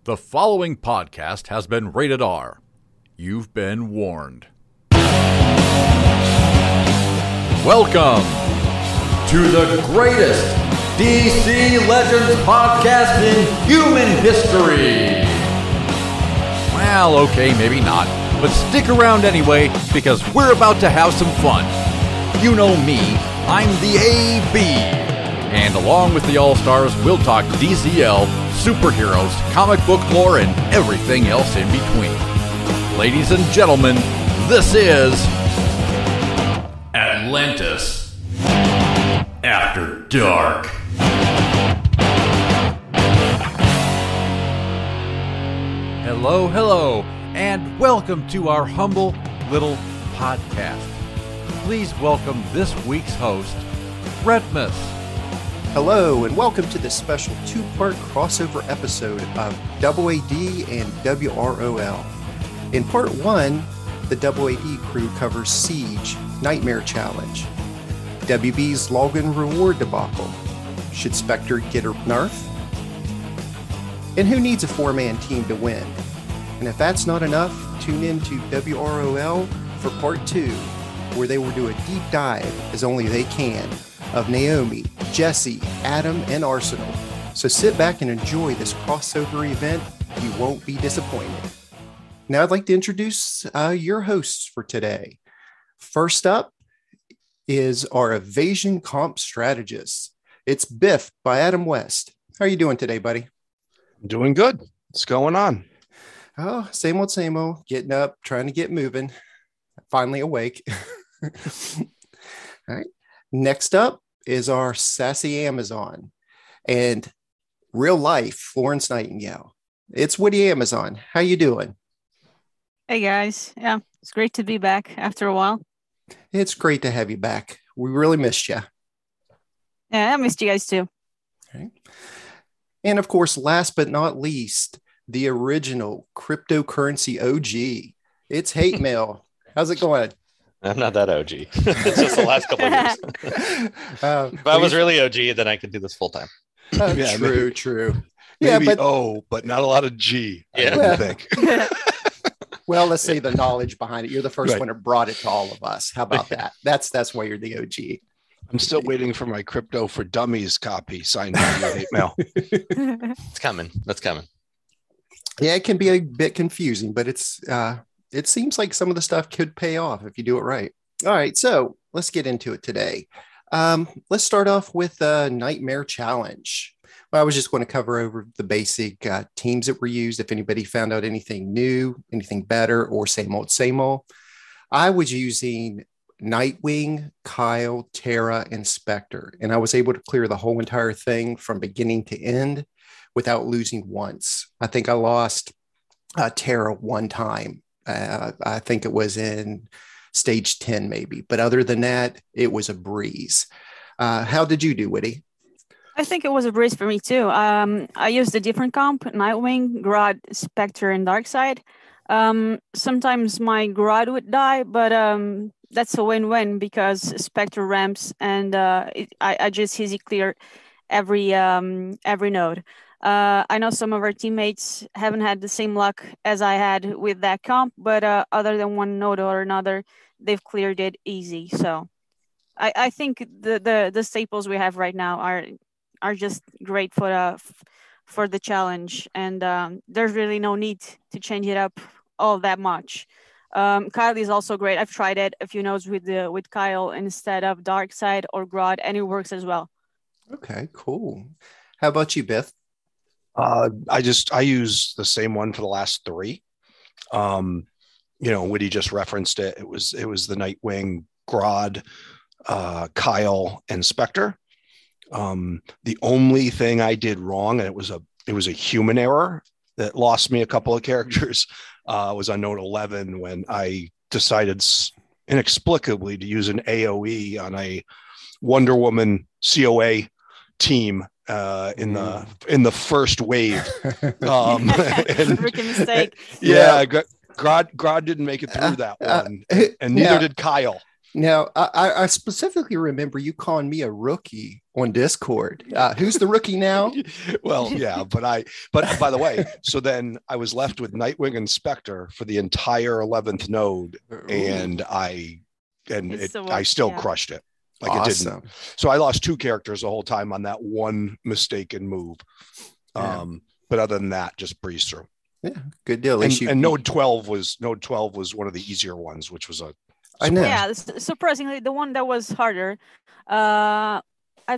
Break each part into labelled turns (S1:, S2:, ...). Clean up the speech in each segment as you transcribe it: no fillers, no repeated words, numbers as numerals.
S1: The following podcast has been rated R. You've been warned. Welcome to the greatest DC Legends podcast in human history. Well, okay, maybe not, but stick around anyway because we're about to have some fun. You know me, I'm the AB. And along with the All-Stars, we'll talk DCL, superheroes, comic book lore, and everything else in between. Ladies and gentlemen, this is Atlantis After Dark. Hello, and welcome to our humble little podcast. Please welcome this week's host, Redmus.
S2: Hello, and welcome to this special two-part crossover episode of AAD and WROL. In part one, the AAD crew covers Siege, Nightmare Challenge, WB's Login Reward debacle, should Spectre get her nerf, and who needs a four-man team to win? And if that's not enough, tune in to WROL for part two, where they will do a deep dive, as only they can, of Naomi, Jesse, Adam, and Arsenal. So sit back and enjoy this crossover event. You won't be disappointed. Now I'd like to introduce your hosts for today. First up is our evasion comp strategist. It's BIFF by Adam West. How are you doing today, buddy?
S3: Doing good. What's going on?
S2: Oh, same old, getting up, trying to get moving. Finally awake. All right. Next up is our sassy Amazon and real life Florence Nightingale. It's Witty Amazon. How you doing?
S4: Hey guys. Yeah, it's great to be back after a while.
S2: It's great to have you back. We really missed you.
S4: Yeah, I missed you guys too.
S2: Okay. And of course, last but not least, the original cryptocurrency OG. It's Hatemael. How's it going?
S5: I'm not that OG. It's just the last couple of years. If I was really OG, then I could do this full time.
S2: Yeah, true.
S3: Maybe
S2: Yeah,
S3: but not a lot of G.
S5: Yeah.
S3: I think.
S2: Well, let's say the knowledge behind it. You're the first one who brought it to all of us. How about that? That's why you're the OG.
S3: I'm still waiting for my Crypto for Dummies copy signed by Hatemael.
S5: It's coming. That's coming.
S2: Yeah, it can be a bit confusing, but it seems like some of the stuff could pay off if you do it right. All right, so let's get into it today. Let's start off with a Nightmare Challenge. Well, I was just going to cover over the basic teams that were used. If anybody found out anything new, anything better, or same old. I was using Nightwing, Kyle, Terra, and Spectre, and I was able to clear the whole entire thing from beginning to end without losing once. I think I lost Terra one time. I think it was in stage 10 maybe, but other than that, it was a breeze. How did you do, Witty?
S4: I think it was a breeze for me too. I used a different comp, Nightwing, Grodd, Spectre, and Darkseid. Sometimes my Grodd would die, but that's a win-win because Spectre ramps and I just easy clear every node. I know some of our teammates haven't had the same luck as I had with that comp, but other than one node or another, they've cleared it easy. So I think the staples we have right now are just great for the challenge, and there's really no need to change it up all that much. Kyle is also great. I've tried it a few nodes with Kyle instead of Darkseid or Grodd, and it works as well.
S2: Okay, cool. How about you, Biff?
S3: I use the same one for the last three. Witty just referenced it. It was the Nightwing, Grodd, Kyle, and Spectre. The only thing I did wrong, and it was a human error that lost me a couple of characters, was on node 11 when I decided inexplicably to use an AOE on a Wonder Woman COA team in the first wave.
S4: Freaking mistake.
S3: Yeah, Grodd didn't make it through that one, and neither did Kyle.
S2: Now, I specifically remember you calling me a rookie on Discord. Who's the rookie now?
S3: Well, yeah, but by the way, so then I was left with Nightwing and Spectre for the entire 11th node, and I still crushed it. Like
S2: awesome.
S3: It didn't. So I lost 2 characters the whole time on that one mistaken move.
S2: Yeah.
S3: But other than that, just breeze through.
S2: Yeah, good deal.
S3: And node 12 was one of the easier ones, which was a
S2: I know.
S4: Yeah, surprisingly, the one that was harder, I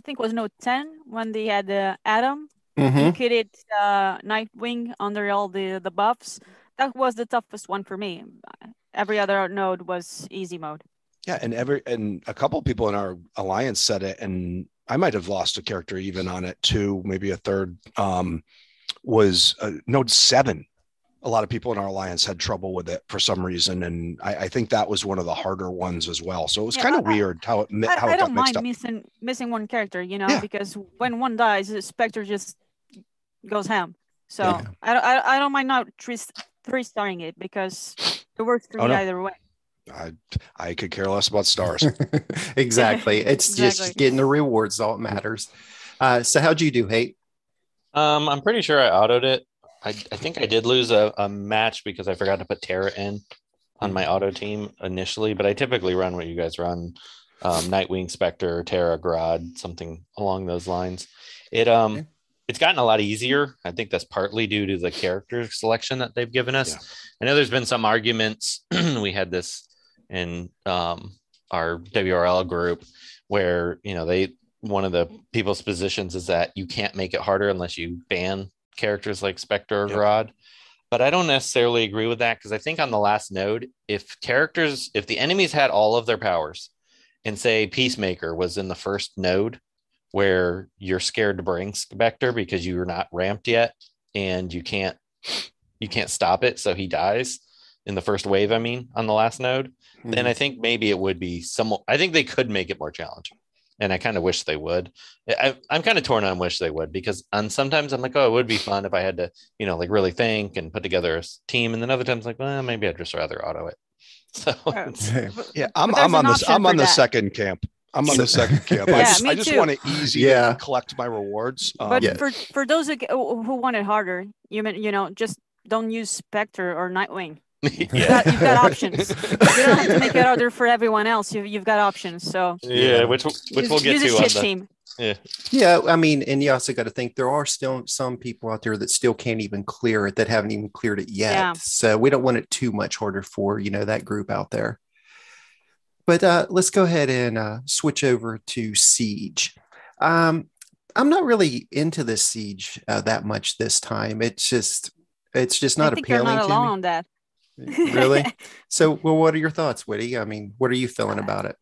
S4: think was node 10 when they had the Atom.
S2: Mm-hmm.
S4: You could hit Nightwing under all the buffs. That was the toughest one for me. Every other node was easy mode.
S3: Yeah, and a couple people in our alliance said it, and I might have lost a character even on it too, maybe a third. Was node 7. A lot of people in our alliance had trouble with it for some reason, and I think that was one of the harder ones as well. So it was kind of weird how it got
S4: I don't
S3: mixed
S4: mind
S3: up.
S4: missing one character, because when one dies, Spectre just goes ham. So I don't mind not three-starring it because it works for me either way.
S3: I could care less about stars.
S2: Exactly. It's just getting the rewards, all it matters. So how'd you do, Hate?
S5: I'm pretty sure I autoed it. I think I did lose a match because I forgot to put Terra in on my auto team initially, but I typically run what you guys run. Nightwing, Spectre, Terra, Grodd, something along those lines. It's gotten a lot easier. I think that's partly due to the character selection that they've given us. Yeah. I know there's been some arguments. We had this in our WRL group where, one of the people's positions is that you can't make it harder unless you ban characters like Spectre or Grodd. But I don't necessarily agree with that because I think on the last node, if the enemies had all of their powers and say Peacemaker was in the first node where you're scared to bring Spectre because you're not ramped yet and you can't stop it, so he dies in the first wave, on the last node, then I think maybe it would be I think they could make it more challenging. And I kind of wish they would. I'm kind of torn on wish they would because sometimes I'm like, oh, it would be fun if I had to, really think and put together a team. And then other times like, well, maybe I'd just rather auto it. So
S3: yeah, I'm on the second camp. I'm on the second camp. I just want it easy to collect my rewards.
S4: But for those who want it harder, just don't use Spectre or Nightwing. You've got options. You don't have to make it harder for everyone else. You've got options. So
S5: which we'll get to on the team.
S2: Yeah. And you also got to think there are still some people out there that still can't even clear it, that haven't even cleared it yet. Yeah. So we don't want it too much harder for that group out there. But let's go ahead and switch over to Siege. I'm not really into this Siege that much this time. It's just not appealing
S4: you're not
S2: to
S4: alone
S2: me.
S4: On that.
S2: Really? So, what are your thoughts, Witty? What are you feeling about it?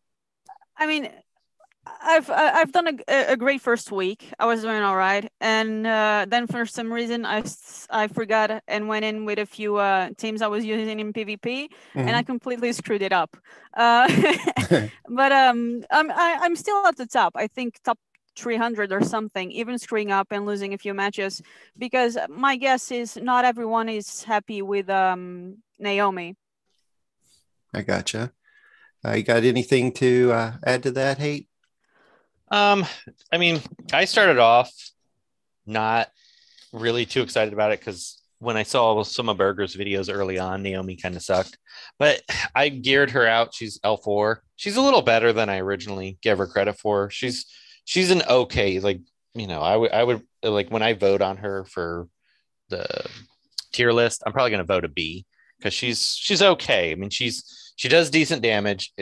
S4: I've done a great first week. I was doing all right, and then for some reason I forgot and went in with a few teams I was using in PvP, and I completely screwed it up. But I'm still at the top. I think top 300 or something, even screwing up and losing a few matches, because my guess is not everyone is happy with Naomi.
S2: I gotcha. You got anything to add to that, Hate?
S5: I started off not really too excited about it because when I saw some of Berger's videos early on, Naomi kind of sucked. But I geared her out. She's L4. She's a little better than I originally gave her credit for. She's an okay, I would like when I vote on her for the tier list, I'm probably going to vote a B because she's okay. She does decent damage.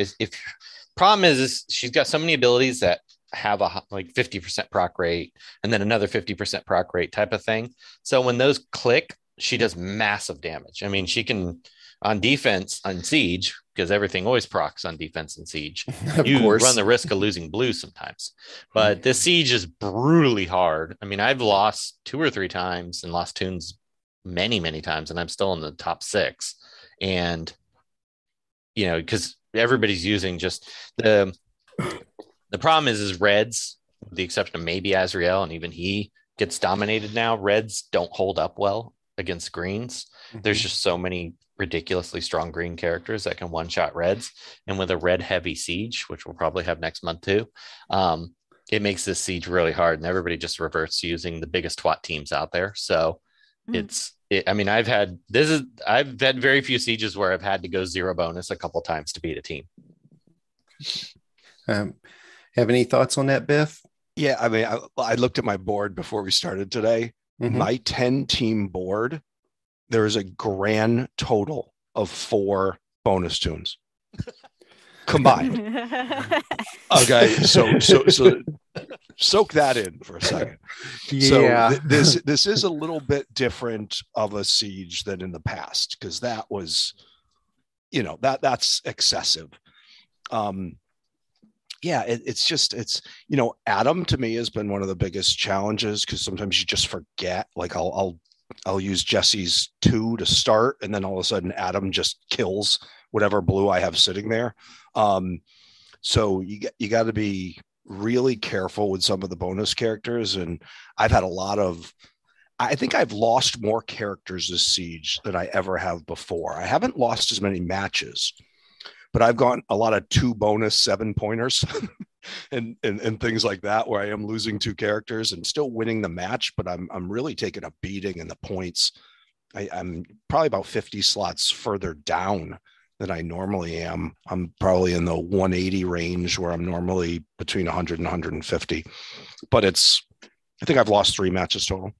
S5: Problem is she's got so many abilities that have a 50% proc rate and then another 50% proc rate type of thing. So when those click, she does massive damage. She can on defense on Siege, because everything always procs on defense and Siege. You run the risk of losing blue sometimes. But this Siege is brutally hard. I've lost 2 or 3 times and lost toons many, many times, and I'm still in the top 6. And, because everybody's using just the problem is Reds, with the exception of maybe Azrael, and even he gets dominated now. Reds don't hold up well against greens. There's just so many ridiculously strong green characters that can one-shot reds. And with a red-heavy siege, which we'll probably have next month too, it makes this siege really hard, and everybody just reverts to using the biggest twat teams out there. So I've had very few sieges where I've had to go 0 bonus a couple times to beat a team.
S2: Have any thoughts on that, Biff?
S3: Yeah, I mean, I looked at my board before we started today.
S2: Mm-hmm.
S3: My 10-team board, there is a grand total of 4 bonus toons combined. Okay, so soak that in for a second.
S2: Yeah.
S3: So this is a little bit different of a siege than in the past, because that was, that's excessive. It's Adam to me has been one of the biggest challenges, because sometimes you just forget. Like I'll use Jesse's 2 to start, and then all of a sudden Adam just kills whatever blue I have sitting there. So you got to be really careful with some of the bonus characters. And I think I've lost more characters this siege than I ever have before. I haven't lost as many matches, but I've gotten a lot of 2 bonus 7-pointers and things like that, where I am losing 2 characters and still winning the match, but I'm really taking a beating in the points. I'm probably about 50 slots further down than I normally am. I'm probably in the 180 range, where I'm normally between 100 and 150. But I think I've lost 3 matches total.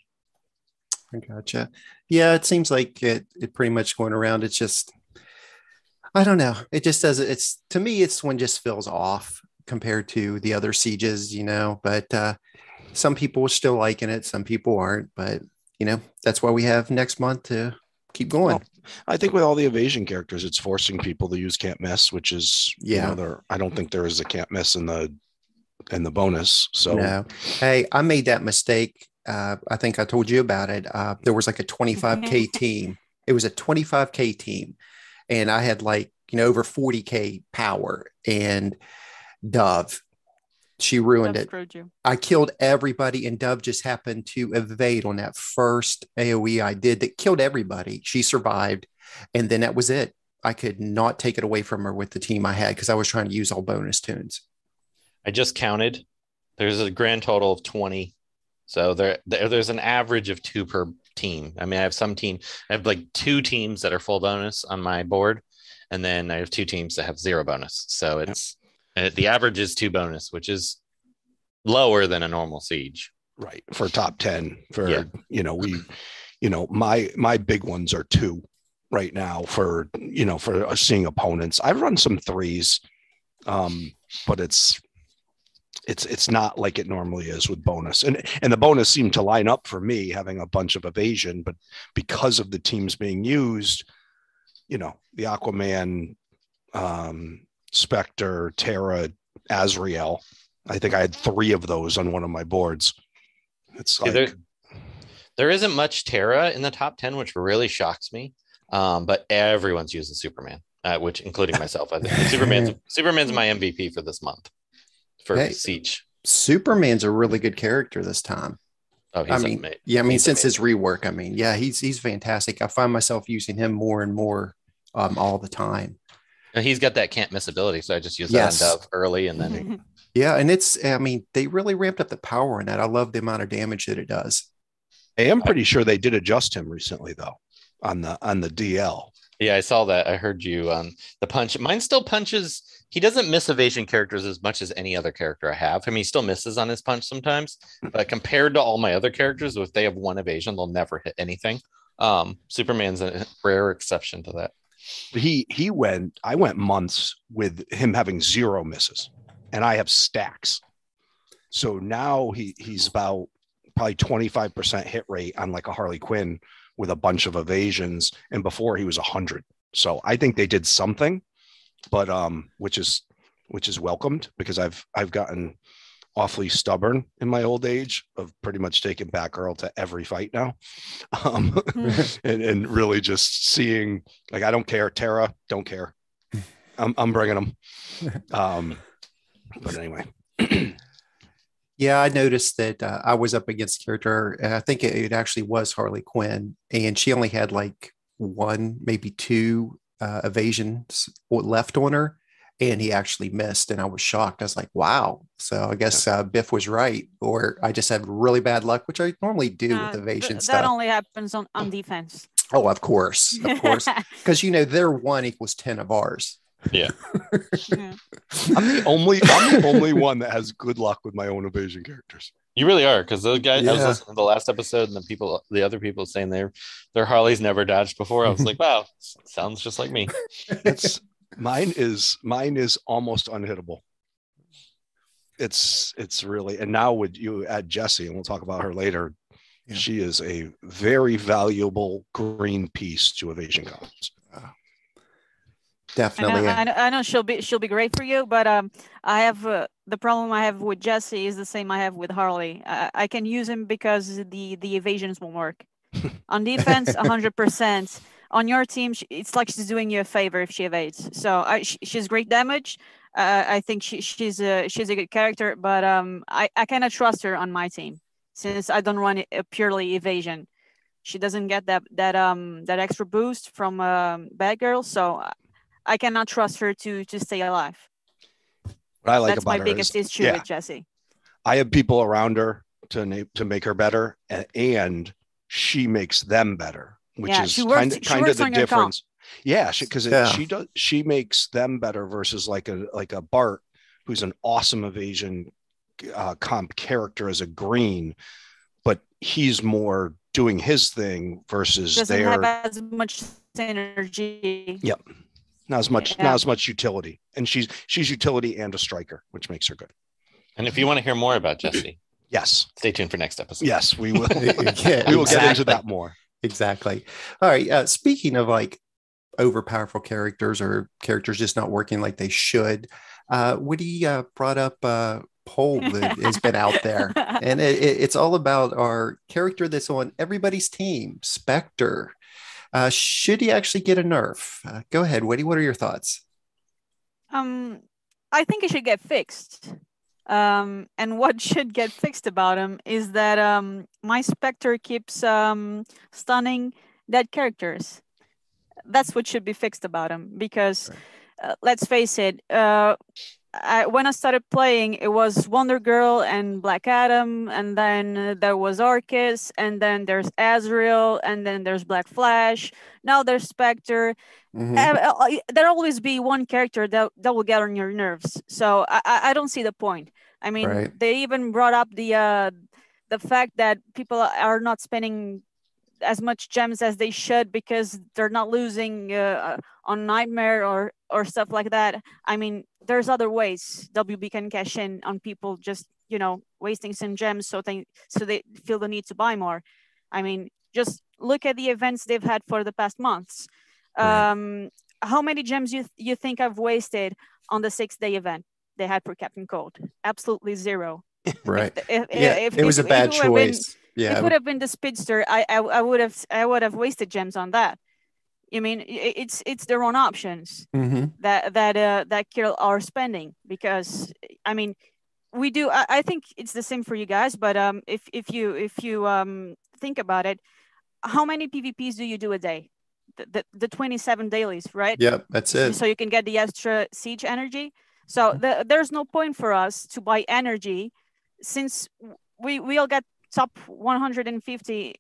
S2: I gotcha. Yeah, it seems like it pretty much going around. It's just, I don't know. It just doesn't. To me, it's one just feels off compared to the other sieges, but some people are still liking it. Some people aren't, but that's why we have next month to keep going.
S3: Well, I think with all the evasion characters, it's forcing people to use can't miss, which is, I don't think there is a can't miss in the bonus. So
S2: no. Hey, I made that mistake. I think I told you about it. There was like a 25K team. It was a 25K team. And I had over 40K power, and Dove, she ruined it. I killed everybody, and Dove just happened to evade on that first AoE I did that killed everybody. She survived, and then that was it. I could not take it away from her with the team I had, because I was trying to use all bonus toons.
S5: I just counted. There's a grand total of 20. So there's an average of 2 per team. I mean, I have 2 teams that are full bonus on my board, and then I have 2 teams that have 0 bonus. So it's the average is 2 bonus, which is lower than a normal siege.
S3: Right, for top 10. My big ones are 2 right now for seeing opponents. I've run some 3s, but it's not like it normally is with bonus, and the bonus seemed to line up for me, having a bunch of evasion, but because of the teams being used, the Aquaman, Spectre, Terra, Azrael, I think I had 3 of those on one of my boards. It's like
S5: there isn't much Terra in the top 10, which really shocks me, but everyone's using Superman, which including myself. I think Superman's my MVP for this month. For Siege.
S2: Superman's a really good character this time.
S5: Oh, since
S2: amazing. His rework, he's fantastic. I find myself using him more and more all the time.
S5: And he's got that can't miss ability, so I just use that on Dove early, and then
S2: and they really ramped up the power in that. I love the amount of damage that it does.
S3: I am pretty sure they did adjust him recently, though, on the DL.
S5: Yeah, I saw that. I heard you on the punch. Mine still punches. He doesn't miss evasion characters as much as any other character I have. I mean, he still misses on his punch sometimes, but compared to all my other characters, if they have 1 evasion, they'll never hit anything. Superman's a rare exception to that.
S3: I went months with him having 0 misses, and I have stacks. So now he's about probably 25% hit rate on like a Harley Quinn with a bunch of evasions, and before he was 100. So I think they did something, but which is welcomed, because I've gotten awfully stubborn in my old age of pretty much taking Batgirl to every fight now, and really just seeing, like, I don't care, Terra, don't care, I'm bringing them. But anyway.
S2: Yeah, I noticed that I was up against a character, and I think it actually was Harley Quinn, and she only had like one, maybe two evasions left on her, and he actually missed, and I was shocked. I was like, wow. So I guess Biff was right, or I just had really bad luck, which I normally do with evasion stuff.
S4: That only happens on defense.
S2: Oh, of course, because their 1 equals 10 of ours.
S5: Yeah.
S3: I'm the only one that has good luck with my own evasion characters.
S5: You really are, because those guys. I was listening to the last episode, and the other people saying their Harleys never dodged before. I was like, wow, sounds just like me.
S3: Mine is almost unhittable. It's really, and now would you add Jessie, and we'll talk about her later. Yeah. She is a very valuable green piece to evasion comps.
S2: Definitely.
S4: I know she'll be great for you, but I have the problem I have with Jessie is the same I have with Harley. I can use him because the evasions won't work. On defense, 100%. On your team, it's like she's doing you a favor if she evades. So she's great damage. I think she's a good character, but I cannot trust her on my team since I don't run a purely evasion. She doesn't get that extra boost from Bad Girl, so I cannot trust her to stay alive.
S3: What I like
S4: That's
S3: about
S4: my
S3: her
S4: biggest
S3: is,
S4: issue with Jessie.
S3: I have people around her to make her better, and she makes them better, which is kind of the difference. Yeah, because she makes them better versus like a Bart, who's an awesome evasion comp character as a green, but he's more doing his thing versus
S4: doesn't have as much synergy.
S3: Yep. Not as much utility, and she's utility and a striker, which makes her good.
S5: And if you want to hear more about Jessie,
S3: yes,
S5: stay tuned for next episode.
S3: Yes, we will. We will get into that more.
S2: Exactly. All right. Speaking of like overpowerful characters or characters just not working like they should, Witty brought up a poll that has been out there, and it's all about our character that's on everybody's team, Spectre. Should he actually get a nerf? Go ahead, Witty. What are your thoughts?
S4: I think it should get fixed. And what should get fixed about him is that my Spectre keeps stunning dead characters. That's what should be fixed about him, because let's face it, when I started playing, it was Wonder Girl and Black Adam, and then there was Arceus, and then there's Azrael, and then there's Black Flash. Now there's Spectre. Mm-hmm. There'll always be one character that will get on your nerves. So I don't see the point. I mean, They even brought up the fact that people are not spending as much gems as they should because they're not losing on Nightmare or stuff like that. I mean, there's other ways WB can cash in on people just, wasting some gems so they feel the need to buy more. I mean, just look at the events they've had for the past months. How many gems you think I've wasted on the 6-day event they had for Captain Cold? Absolutely zero.
S2: Right. It was a bad choice.
S4: If it would have been the Speedster, I would have wasted gems on that. I mean, it's their own options that Kill are spending, because I mean, we do. I think it's the same for you guys, but if you think about it, how many PvPs do you do a day? The 27 dailies, right?
S2: Yep, that's it.
S4: So you can get the extra siege energy. So there's no point for us to buy energy, since we'll get top 150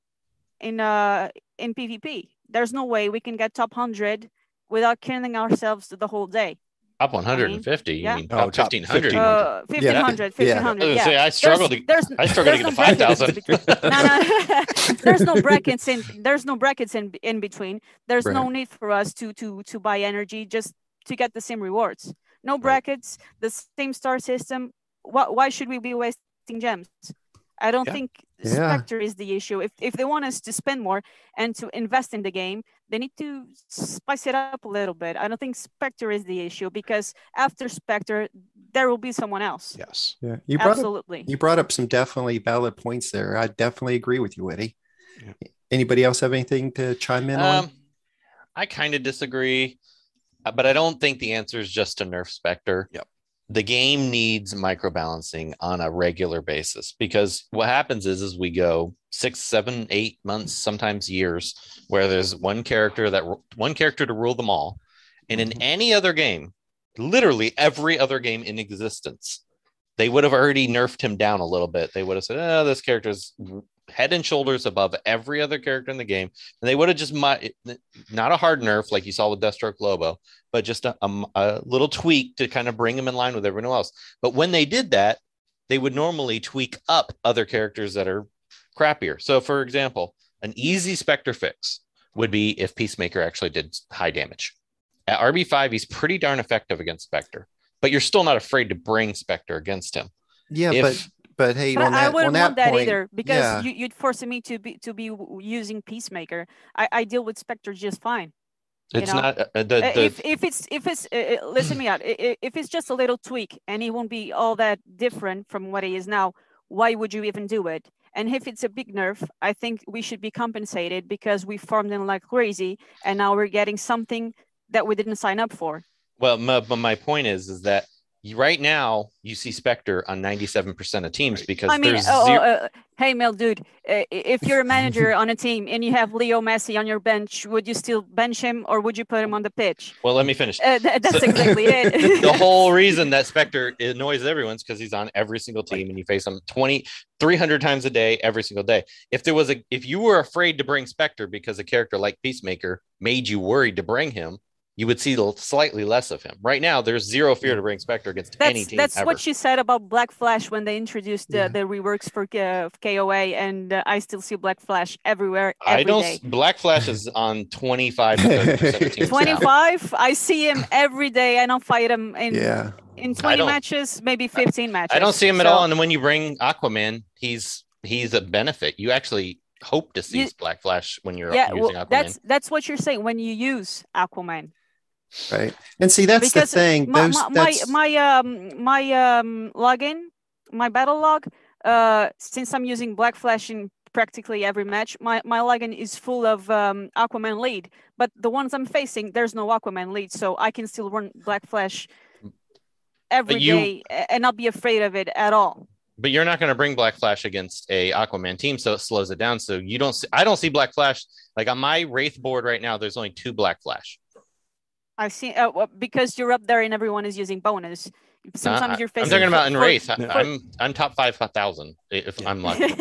S4: in PvP. There's no way we can get top 100 without killing ourselves the whole day.
S5: Top 150? You mean top 1,500?
S4: 1,500.
S5: I struggle to get to 5,000.
S4: No. There's no brackets in between. There's no need for us to buy energy just to get the same rewards. No brackets, the same star system. Why should we be wasting gems? I don't think Spectre is the issue. If they want us to spend more and to invest in the game, they need to spice it up a little bit. I don't think Spectre is the issue, because after Spectre, there will be someone else.
S3: Yes.
S2: Yeah. You brought up some definitely valid points there. I definitely agree with you, Witty. Yeah. Anybody else have anything to chime in on?
S5: I kind of disagree, but I don't think the answer is just to nerf Spectre.
S3: Yep.
S5: the game needs microbalancing on a regular basis, because what happens is we go 6, 7, 8 months, sometimes years, where there's one character to rule them all. And in any other game, literally every other game in existence, they would have already nerfed him down a little bit. They would have said, oh, this character's head and shoulders above every other character in the game. And they would have just, not a hard nerf like you saw with Deathstroke Lobo, but just a little tweak to kind of bring him in line with everyone else. But when they did that, they would normally tweak up other characters that are crappier. So, for example, an easy Spectre fix would be if Peacemaker actually did high damage. At RB5, he's pretty darn effective against Spectre, but you're still not afraid to bring Spectre against him.
S2: Yeah, but hey,
S4: but I wouldn't want that
S2: point,
S4: either, because you'd force me to be using Peacemaker. I deal with Spectre just fine.
S5: It's not
S4: if it's listen me out. If it's just a little tweak and he won't be all that different from what he is now, why would you even do it? And if it's a big nerf, I think we should be compensated, because we farmed him like crazy, and now we're getting something that we didn't sign up for.
S5: Well, my point is that right now you see Spectre on 97% of teams, because
S4: hey, Mel, dude, if you're a manager on a team and you have Leo Messi on your bench, would you still bench him, or would you put him on the pitch?
S5: Well, let me finish.
S4: That's exactly it.
S5: The whole reason that Spectre annoys everyone is because he's on every single team, and you face him 300 times a day, every single day. If you were afraid to bring Spectre because a character like Peacemaker made you worried to bring him, you would see slightly less of him. Right now, there's zero fear to bring Spectre against any team.
S4: That's
S5: ever.
S4: what she said about Black Flash when they introduced the reworks for KOA, and I still see Black Flash everywhere.
S5: Black Flash is on 25 to 30% of teams.
S4: 25. Now. I see him every day. I don't fight him in 20 matches, maybe 15 matches.
S5: I don't see him at all. And when you bring Aquaman, he's a benefit. You actually hope to see Black Flash when you're using Aquaman.
S4: That's what you're saying when you use Aquaman.
S2: Right. And see, that's because the thing.
S4: My login, my battle log, since I'm using Black Flash in practically every match, my login is full of Aquaman lead. But the ones I'm facing, there's no Aquaman lead, so I can still run Black Flash every day and not be afraid of it at all.
S5: But you're not going to bring Black Flash against a Aquaman team, so it slows it down. So I don't see Black Flash. Like on my Wraith board right now, there's only 2 Black Flash.
S4: I see, because you're up there and everyone is using bonus. Sometimes you're facing.
S5: I'm talking about in Wraith. I'm top 5,000 if I'm lucky.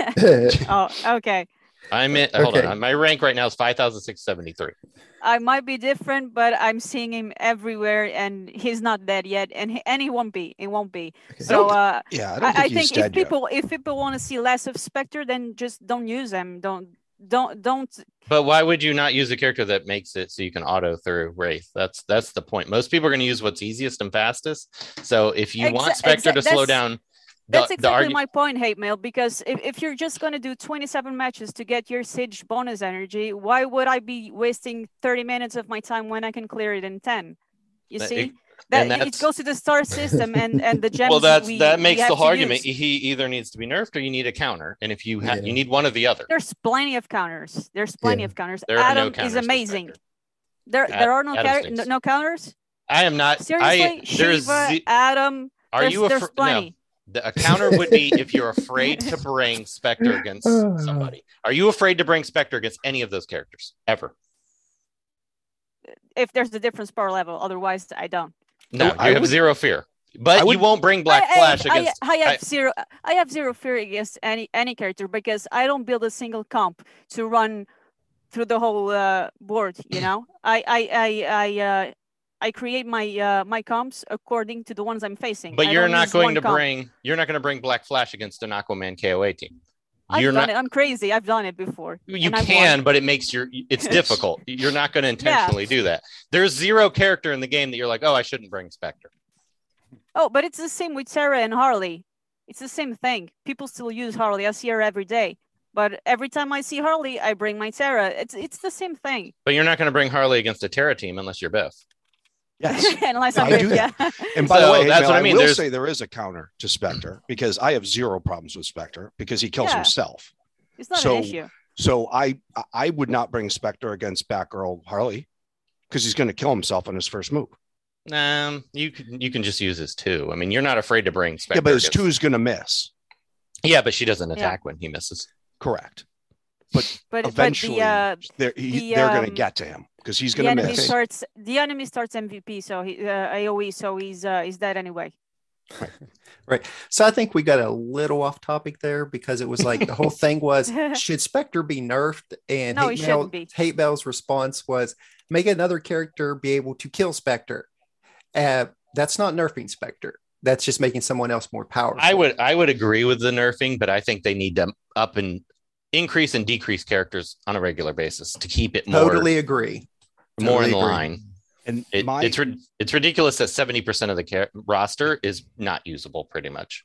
S4: Oh, okay.
S5: Hold on. My rank right now is 5,673.
S4: I might be different, but I'm seeing him everywhere, and he's not dead yet, and he won't be. It won't be. So
S3: I think
S4: if people want to see less of Spectre, then just don't use them. Don't.
S5: But why would you not use a character that makes it so you can auto through Wraith? That's the point. Most people are going to use what's easiest and fastest. So if you want Spectre to slow down,
S4: that's exactly my point, Hatemael. Because if you're just going to do 27 matches to get your Siege bonus energy, why would I be wasting 30 minutes of my time when I can clear it in 10? You see? It goes to the star system and the gems.
S5: Well, that makes the whole argument. He either needs to be nerfed or you need a counter, and if you you need one or the other.
S4: There's plenty of counters. Adam is amazing. There are no counters.
S5: I am not.
S4: Seriously, Shiva, Adam. There's plenty.
S5: No. A counter would be if you're afraid to bring Spectre against somebody. Are you afraid to bring Spectre against any of those characters ever?
S4: If there's a different power level, otherwise I don't.
S5: No, you have zero fear, but you won't bring Black Flash against.
S4: I have zero fear against any character, because I don't build a single comp to run through the whole board. You know, I create my comps according to the ones I'm facing.
S5: But you're not going to bring Black Flash against an Aquaman KOA team.
S4: I've done it. I'm crazy. I've done it before.
S5: You can, but it's difficult. You're not going to intentionally do that. There's zero character in the game that you're like, oh, I shouldn't bring Spectre.
S4: Oh, but it's the same with Sarah and Harley. It's the same thing. People still use Harley. I see her every day. But every time I see Harley, I bring my Sarah. It's the same thing.
S5: But you're not going to bring Harley against a Terra team unless you're BIFF.
S3: Yes,
S4: unless I do that.
S3: Yeah. And by the way, that's what I mean. I will say there is a counter to Spectre, because I have zero problems with Spectre because he kills himself.
S4: It's not an issue.
S3: So I would not bring Spectre against Batgirl Harley, because he's going to kill himself on his first move.
S5: You can just use his 2. I mean, you're not afraid to bring Spectre.
S3: Yeah, but his 2 is going to miss.
S5: Yeah, but she doesn't attack when he misses.
S3: Correct. But eventually they're going to get to him because he's going to miss.
S4: The enemy starts MVP, so he AOE, so he's dead anyway.
S2: Right. So I think we got a little off topic there because it was like the whole thing was, should Spectre be nerfed? And
S4: no,
S2: Hatemael's response was, make another character be able to kill Spectre. That's not nerfing Spectre. That's just making someone else more powerful.
S5: I would agree with the nerfing, but I think they need to up and increase and decrease characters on a regular basis to keep it more.
S2: Totally agree.
S5: More in line.
S3: And
S5: it's ridiculous that 70% of the roster is not usable pretty much.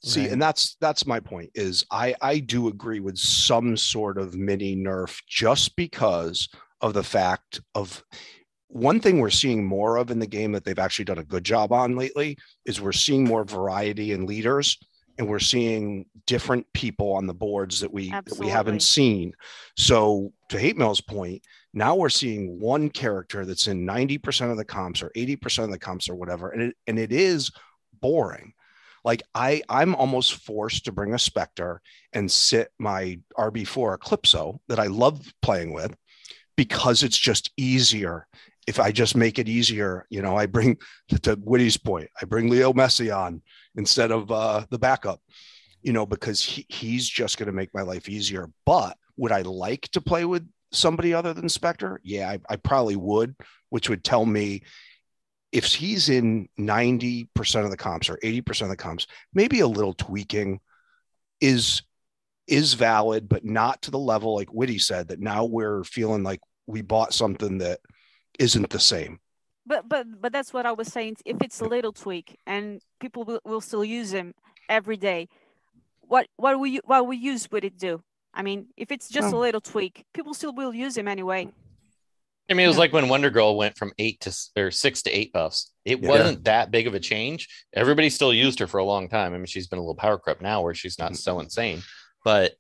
S3: See, and that's my point is I do agree with some sort of mini nerf just because of the fact of one thing we're seeing more of in the game that they've actually done a good job on lately is we're seeing more variety in leaders and we're seeing different people on the boards that we haven't seen. So to Hatemael's point, now we're seeing one character that's in 90% of the comps or 80% of the comps or whatever. And it is boring. Like I'm almost forced to bring a Spectre and sit my RB4 Eclipso that I love playing with because it's just easier. If I just make it easier, I bring, to Witty's point, I bring Leo Messi on instead of the backup, because he's just going to make my life easier. But would I like to play with somebody other than Spectre? Yeah, I probably would, which would tell me if he's in 90% of the comps or 80% of the comps, maybe a little tweaking is valid, but not to the level like Witty said that now we're feeling like we bought something that isn't the same.
S4: But that's what I was saying. If it's a little tweak and people will still use him every day, what we use would it do? I mean, if it's just a little tweak, people still will use him anyway.
S5: I mean, it was like when Wonder Girl went from 6 to 8 buffs. It wasn't that big of a change. Everybody still used her for a long time. I mean, she's been a little power creep now where she's not so insane. But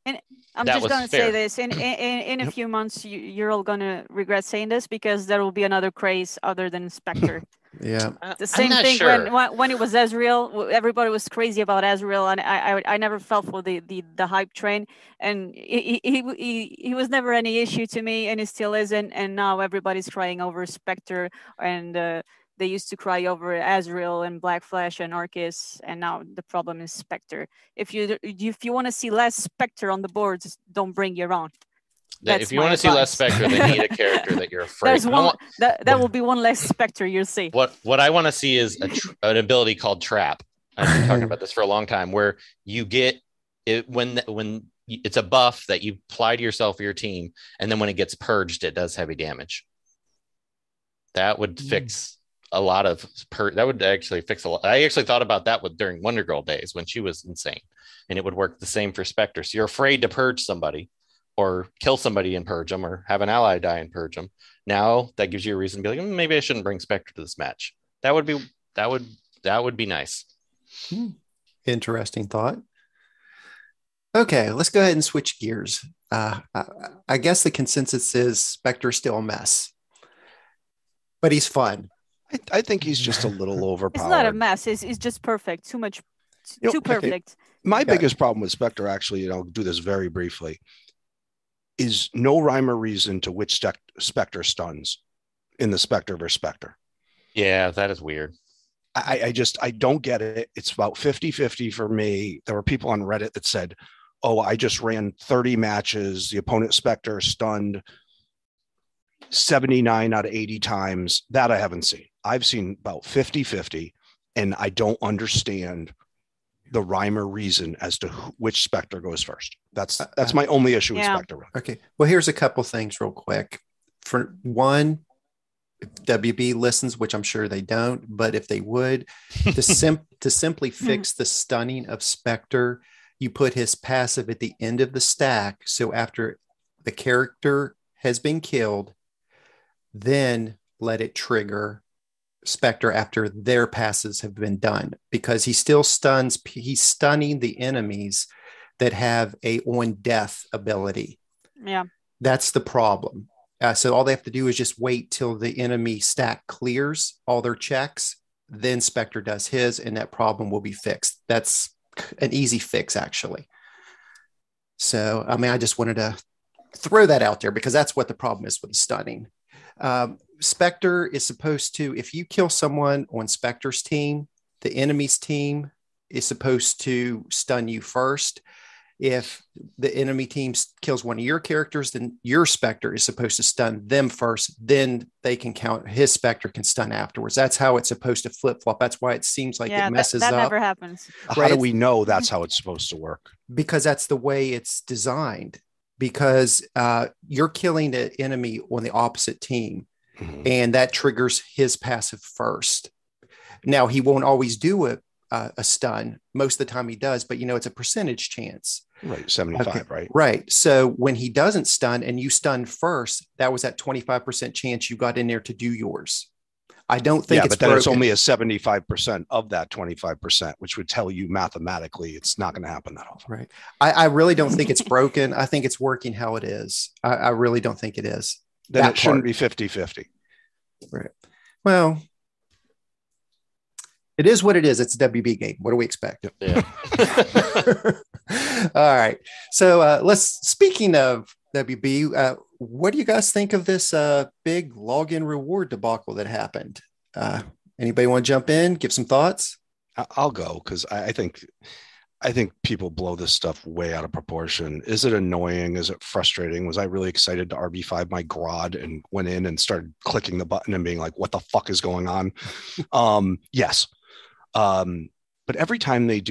S4: I'm just going to say this. In a few months, you're all going to regret saying this because there will be another craze other than Spectre.
S2: Yeah.
S4: The same thing when it was Ezreal. Everybody was crazy about Ezreal, and I never fell for the hype train. And he was never any issue to me, and he still isn't. And now everybody's crying over Spectre, and they used to cry over Azrael and Black Flash and Arceus, and now the problem is Spectre. If you want to see less Spectre on the boards, don't bring your own.
S5: If you want to see less Spectre, they need a character that you're afraid of.
S4: That will be one less Spectre you'll see.
S5: What I want to see is an ability called Trap. I've been talking about this for a long time, where you get it when it's a buff that you apply to yourself or your team, and then when it gets purged, it does heavy damage. That would fix a lot of that would actually fix a lot. I actually thought about that during Wonder Girl days when she was insane, and it would work the same for Spectre. So you're afraid to purge somebody or kill somebody and purge them or have an ally die and purge them. Now that gives you a reason to be like, maybe I shouldn't bring Spectre to this match. That would be nice.
S2: Interesting thought. Okay, let's go ahead and switch gears. I guess the consensus is Spectre's still a mess, but he's fun.
S3: I think he's just a little overpowered.
S4: It's not a mess. It's just perfect. Too much. Too perfect.
S3: Okay. My biggest problem with Spectre, actually, I'll do this very briefly, is no rhyme or reason to which Spectre stuns in the Spectre versus Spectre.
S5: Yeah, that is weird.
S3: I don't get it. It's about 50-50 for me. There were people on Reddit that said, oh, I just ran 30 matches. The opponent Spectre stunned 79 out of 80 times. That I haven't seen. I've seen about 50-50, and I don't understand the rhyme or reason as to which Spectre goes first. That's my only issue with Spectre.
S2: Okay. Well, here's a couple things real quick. For one, if WB listens, which I'm sure they don't, but if they would, to simply fix the stunning of Spectre, you put his passive at the end of the stack. So after the character has been killed, then let it trigger Spectre after their passes have been done, because he still stuns. He's stunning the enemies that have a on death ability.
S4: Yeah,
S2: that's the problem. So all they have to do is just wait till the enemy stack clears all their checks. Then Spectre does his, and that problem will be fixed. That's an easy fix, actually. So, I mean, I just wanted to throw that out there because that's what the problem is with the stunning. Spectre is supposed to, if you kill someone on Spectre's team, the enemy's team is supposed to stun you first. If the enemy team kills one of your characters, then your Spectre is supposed to stun them first. Then they can count, his Spectre can stun afterwards. That's how it's supposed to flip flop. That's why it seems like it messes
S4: that
S2: up.
S4: Never happens.
S3: How do we know that's how it's supposed to work?
S2: Because that's the way it's designed. Because you're killing the enemy on the opposite team, and that triggers his passive first. Now, he won't always do a stun. Most of the time he does, but it's a percentage chance.
S3: Right, 75, okay. Right?
S2: Right. So when he doesn't stun and you stun first, that was that 25% chance you got in there to do yours. I don't think it's
S3: but then
S2: broken.
S3: It's only a 75% of that 25%, which would tell you mathematically it's not going to happen that often.
S2: Right. I really don't think it's broken. I think it's working how it is. I really don't think it is.
S3: Then it shouldn't be 50-50.
S2: Right. Well, it is what it is. It's a WB game. What do we expect?
S5: Yeah.
S2: All right. So speaking of WB, what do you guys think of this big login reward debacle that happened? Anybody want to jump in, give some thoughts?
S3: I'll go because I think people blow this stuff way out of proportion. Is it annoying? Is it frustrating? Was I really excited to RB5 my GROD and went in and started clicking the button and being like, what the fuck is going on? Yes. But every time they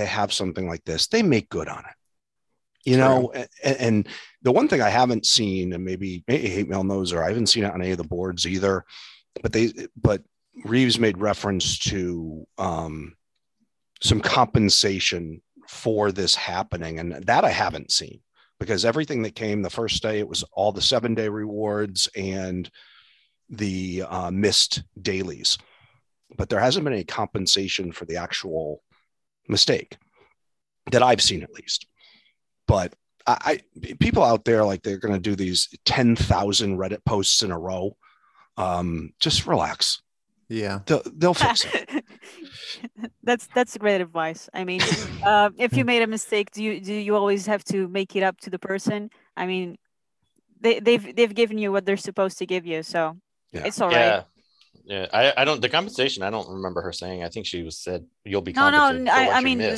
S3: have something like this, they make good on it. Know, and the one thing I haven't seen, and maybe Hatemael knows, or I haven't seen it on any of the boards either, but Reeves made reference to some compensation for this happening, and that I haven't seen, because everything that came the first day, it was all the 7-day rewards and the missed dailies, but there hasn't been any compensation for the actual mistake that I've seen, at least. But people out there, like, they're going to do these 10,000 Reddit posts in a row. Just relax.
S2: Yeah,
S3: they'll fix it.
S4: That's great advice. I mean, if you made a mistake, do you always have to make it up to the person? I mean, they've given you what they're supposed to give you, so it's all right.
S5: Yeah, I don't. The compensation, I don't remember her saying. I think she said you'll be compensated.
S4: No. I mean,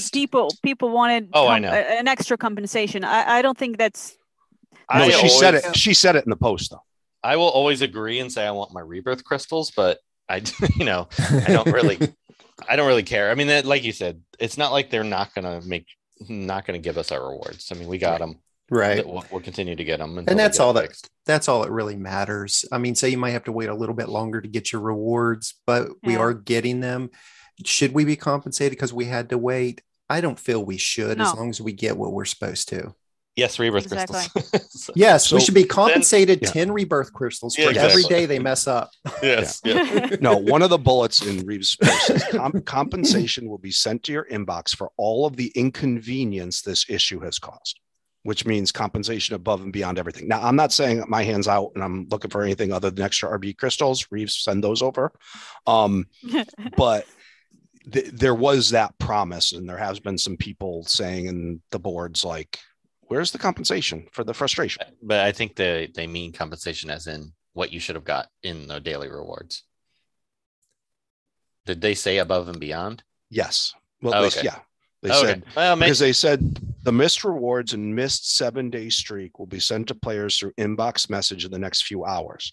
S4: people wanted.
S5: I know
S4: an extra compensation. I don't think that's.
S3: No, she said it in the post, though.
S5: I will always agree and say I want my rebirth crystals, but I don't really care. I mean, like you said, it's not like they're not gonna give us our rewards. I mean, we got them.
S2: Right.
S5: We'll continue to get them.
S2: And that's all that's all that really matters. I mean, say you might have to wait a little bit longer to get your rewards, but we are getting them. Should we be compensated because we had to wait? I don't feel we should, as long as we get what we're supposed to.
S5: Yes, rebirth crystals.
S2: Yes, we should be compensated 10 rebirth crystals for every day they mess up.
S5: Yes. Yeah.
S3: No, one of the bullets in Reeves' post is compensation will be sent to your inbox for all of the inconvenience this issue has caused, which means compensation above and beyond everything. Now, I'm not saying my hand's out and I'm looking for anything other than extra RB crystals. Reeves, send those over. But there was that promise, and there has been some people saying in the boards, like, where's the compensation for the frustration?
S5: But I think they mean compensation as in what you should have got in the daily rewards. Did they say above and beyond?
S3: Yes. Well,
S5: okay.
S3: They said, because they said the missed rewards and missed 7-day streak will be sent to players through inbox message in the next few hours.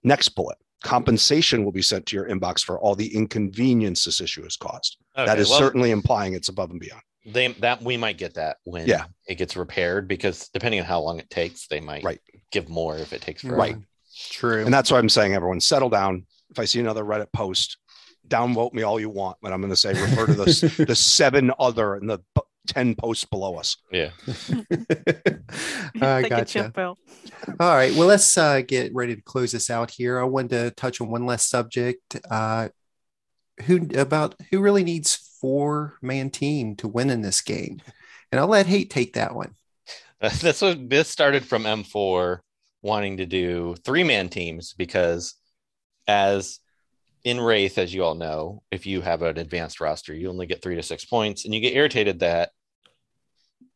S3: Next bullet, compensation will be sent to your inbox for all the inconvenience this issue has caused. Okay, that is certainly implying it's above and beyond.
S5: We might get that when it gets repaired, because depending on how long it takes, they might give more if it takes forever.
S3: Right. True. And that's why I'm saying, everyone settle down. If I see another Reddit post, downvote me all you want, but I'm going to say refer to the 7 other and the 10 posts below us.
S5: Yeah.
S2: I gotcha. All right. Well, let's get ready to close this out here. I wanted to touch on one last subject. Who really needs 4-man team to win in this game? And I'll let Hate take that one.
S5: This started from M4 wanting to do 3-man teams because as in Wraith, as you all know, if you have an advanced roster, you only get 3 to 6 points, and you get irritated that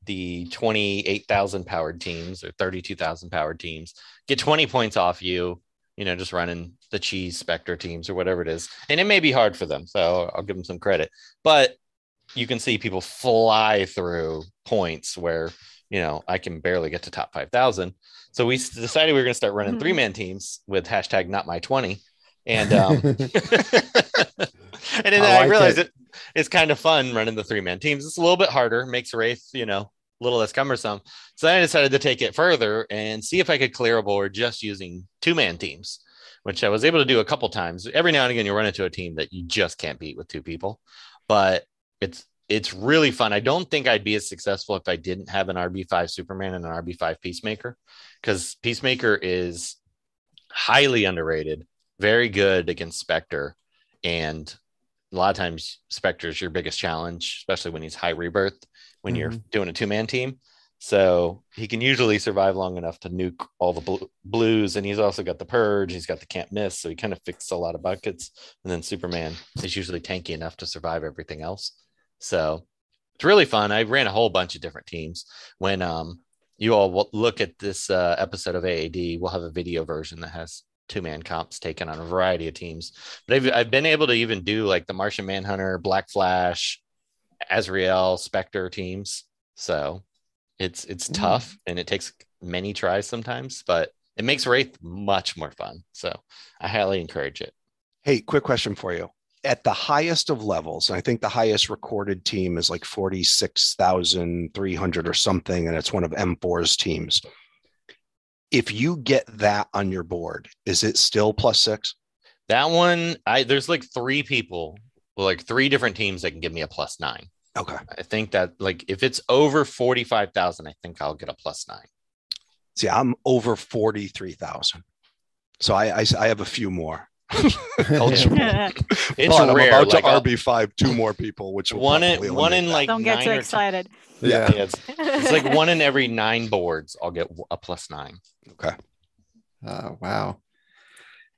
S5: the 28,000 powered teams or 32,000 powered teams get 20 points off you, just running the cheese Spectre teams or whatever it is. And it may be hard for them, so I'll give them some credit. But you can see people fly through points where, I can barely get to top 5,000. So we decided we were going to start running 3-man teams with hashtag not my 20. And and then I realized it's kind of fun running the 3-man teams. It's a little bit harder, makes Wraith, a little less cumbersome. So then I decided to take it further and see if I could clear a board just using 2-man teams, which I was able to do a couple times. Every now and again, you run into a team that you just can't beat with 2 people, but it's really fun. I don't think I'd be as successful if I didn't have an RB5 Superman and an RB5 Peacemaker, because Peacemaker is highly underrated, very good against Spectre, and a lot of times Spectre is your biggest challenge, especially when he's high rebirth, when you're doing a 2-man team. So he can usually survive long enough to nuke all the blues, and he's also got the purge, he's got the can't miss, so he kind of fixes a lot of buckets. And then Superman is usually tanky enough to survive everything else. So it's really fun. I ran a whole bunch of different teams. When you all look at this episode of AAD, we'll have a video version that has 2-man comps taken on a variety of teams. But I've been able to even do like the Martian Manhunter, Black Flash, Azrael, Spectre teams. So it's tough, and it takes many tries sometimes, but it makes Wraith much more fun. So I highly encourage it.
S3: Hey, quick question for you. At the highest of levels, I think the highest recorded team is like 46,300 or something, and it's one of M4's teams. If you get that on your board, is it still +6?
S5: That one, there's like 3 people, like 3 different teams that can give me a +9.
S3: Okay.
S5: I think that like if it's over 45,000, I think I'll get a +9.
S3: See, I'm over 43,000. So I have a few more. It's
S5: but
S3: rare. I'm about
S5: like
S3: to RB5 2 more people, which will
S5: one in like
S4: don't get too excited.
S3: Yeah.
S5: It's like 1 in every 9 boards. I'll get a +9.
S3: Okay.
S2: Wow.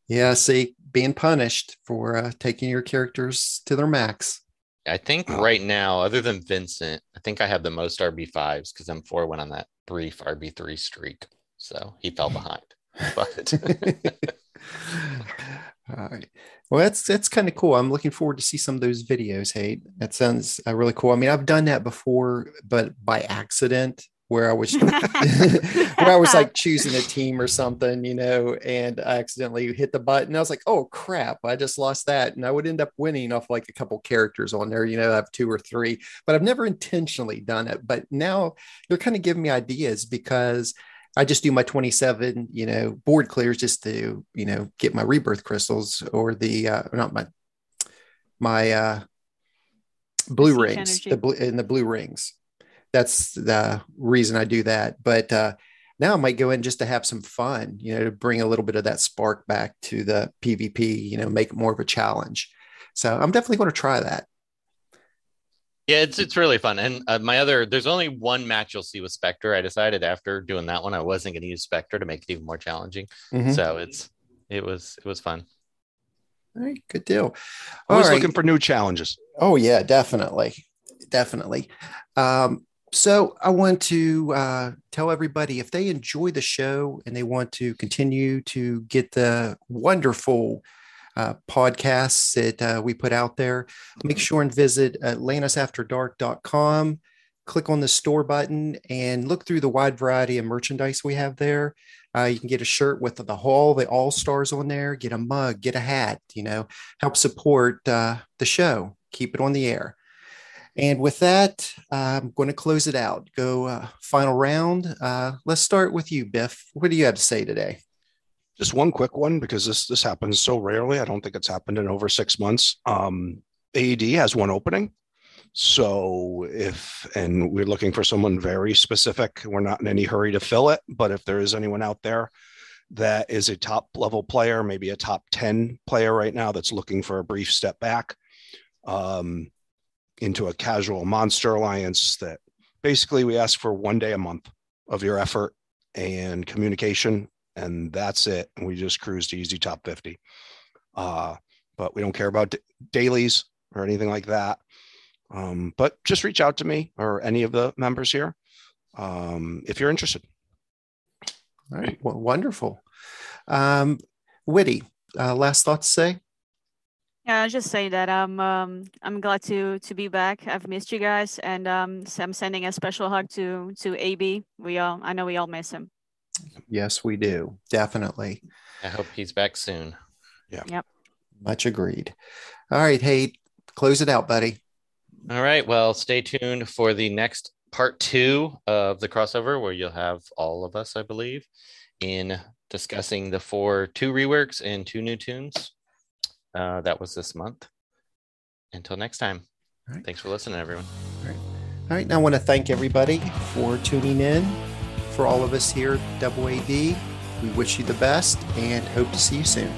S2: Yeah. See, being punished for taking your characters to their max.
S5: I think right now, other than Vincent, I think I have the most RB5s because M4 went on that brief RB3 streak. So he fell behind. But
S2: all right. Well, that's kind of cool. I'm looking forward to see some of those videos. Hey, that sounds really cool. I mean, I've done that before, but by accident, where I was like choosing a team or something, and I accidentally hit the button. I was like, oh crap, I just lost that. And I would end up winning off like a couple characters on there, I have 2 or 3, but I've never intentionally done it. But now you're kind of giving me ideas, because I just do my 27, board clears just to, get my rebirth crystals, or the, not my blue rings, the blue rings. That's the reason I do that. But now I might go in just to have some fun, to bring a little bit of that spark back to the PvP, make it more of a challenge. So I'm definitely going to try that.
S5: Yeah, it's really fun. And there's only one match you'll see with Spectre. I decided after doing that one, I wasn't going to use Spectre to make it even more challenging. So it was fun.
S2: All right, good deal.
S3: Always looking for new challenges.
S2: Oh yeah, definitely. So I want to tell everybody, if they enjoy the show and they want to continue to get the wonderful podcasts that we put out there, make sure and visit atlantisafterdark.com, click on the store button, and look through the wide variety of merchandise we have there. You can get a shirt with the all-stars on there, get a mug, get a hat, help support the show, keep it on the air. And with that, I'm going to close it out. Go final round. Let's start with you, Biff. What do you have to say today?
S3: Just one quick one, because this happens so rarely. I don't think it's happened in over 6 months. AAD has one opening. So and we're looking for someone very specific. We're not in any hurry to fill it, but if there is anyone out there that is a top level player, maybe a top 10 player right now that's looking for a brief step back, into a casual monster alliance, that basically we ask for 1 day a month of your effort and communication and that's it. And we just cruise to easy top 50. But we don't care about dailies or anything like that. But just reach out to me or any of the members here if you're interested.
S2: All right. Well, wonderful. Witty, last thought to say?
S4: Yeah, I'll just say that I'm glad to be back. I've missed you guys, and so I'm sending a special hug to AB. I know we all miss him.
S2: Yes, we do. Definitely.
S5: I hope he's back soon.
S3: Yeah.
S4: Yep.
S2: Much agreed. All right. Hey, close it out, buddy.
S5: All right. Well, stay tuned for the next part 2 of the crossover, where you'll have all of us, I believe, in discussing the 2 reworks and 2 new tunes. That was this month. Until next time.
S2: All right.
S5: Thanks for listening, everyone.
S2: All right. Now I want to thank everybody for tuning in. For all of us here at WAD, we wish you the best and hope to see you soon.